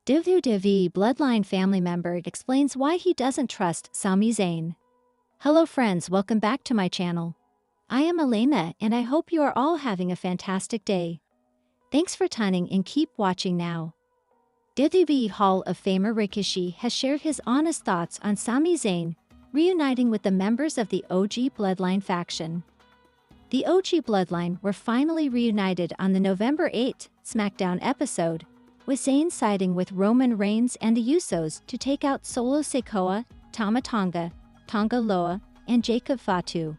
WWE Bloodline family member explains why he doesn't trust Sami Zayn. Hello friends, welcome back to my channel. I am Elena and I hope you are all having a fantastic day. Thanks for tuning in, keep watching now. WWE Hall of Famer Rikishi has shared his honest thoughts on Sami Zayn reuniting with the members of the OG Bloodline faction. The OG Bloodline were finally reunited on the November 8 SmackDown episode, with Zayn siding with Roman Reigns and the Usos to take out Solo Sikoa, Tama Tonga, Tonga Loa, and Jacob Fatu.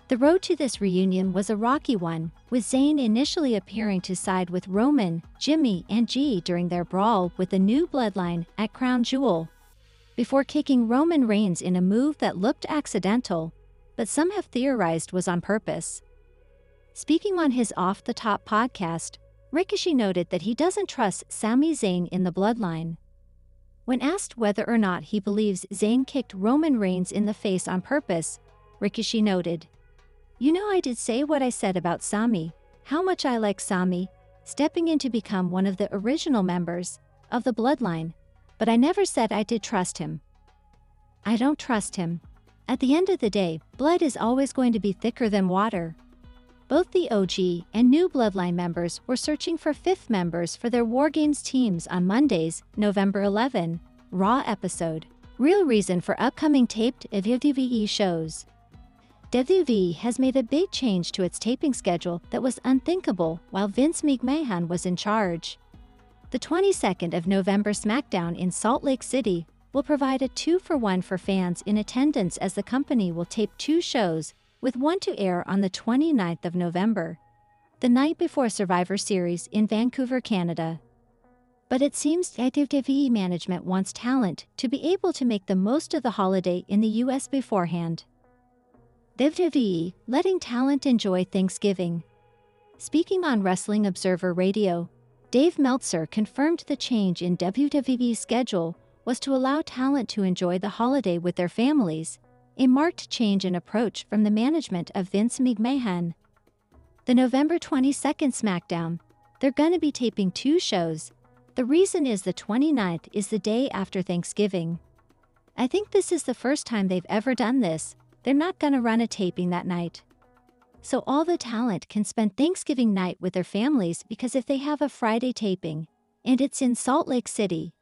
The road to this reunion was a rocky one, with Zayn initially appearing to side with Roman, Jimmy, and G during their brawl with the new Bloodline at Crown Jewel, before kicking Roman Reigns in a move that looked accidental, but some have theorized was on purpose. Speaking on his Off the Top podcast, Rikishi noted that he doesn't trust Sami Zayn in the Bloodline. When asked whether or not he believes Zayn kicked Roman Reigns in the face on purpose, Rikishi noted, "You know, I did say what I said about Sami, how much I like Sami, stepping in to become one of the original members of the Bloodline, but I never said I did trust him. I don't trust him. At the end of the day, blood is always going to be thicker than water." Both the OG and new Bloodline members were searching for fifth members for their War Games teams on Monday's November 11 Raw episode. Real reason for upcoming taped WWE shows. WWE has made a big change to its taping schedule that was unthinkable while Vince McMahon was in charge. The 22nd of November SmackDown in Salt Lake City will provide a 2-for-1 for fans in attendance, as the company will tape 2 shows, with one to air on the 29th of November, the night before Survivor Series in Vancouver, Canada. But it seems WWE management wants talent to be able to make the most of the holiday in the US beforehand. WWE letting talent enjoy Thanksgiving. Speaking on Wrestling Observer Radio, Dave Meltzer confirmed the change in WWE's schedule was to allow talent to enjoy the holiday with their families, a marked change in approach from the management of Vince McMahon. The November 22nd SmackDown, they're gonna be taping 2 shows. The reason is the 29th is the day after Thanksgiving. I think this is the first time they've ever done this. They're not gonna run a taping that night, so all the talent can spend Thanksgiving night with their families, because if they have a Friday taping, and it's in Salt Lake City,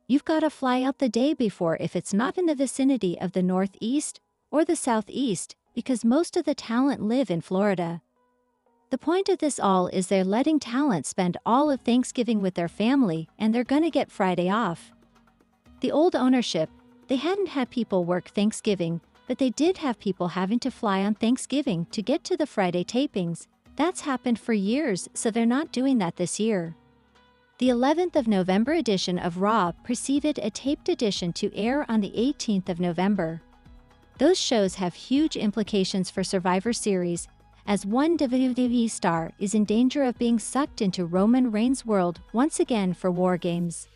you've gotta fly out the day before if it's not in the vicinity of the Northeast or the Southeast, because most of the talent live in Florida. The point of this all is they're letting talent spend all of Thanksgiving with their family, and they're gonna get Friday off. The old ownership, they hadn't had people work Thanksgiving, but they did have people having to fly on Thanksgiving to get to the Friday tapings. That's happened for years, so they're not doing that this year. The 11th of November edition of Raw preceded a taped edition to air on the 18th of November. Those shows have huge implications for Survivor Series, as one WWE star is in danger of being sucked into Roman Reigns' world once again for War Games.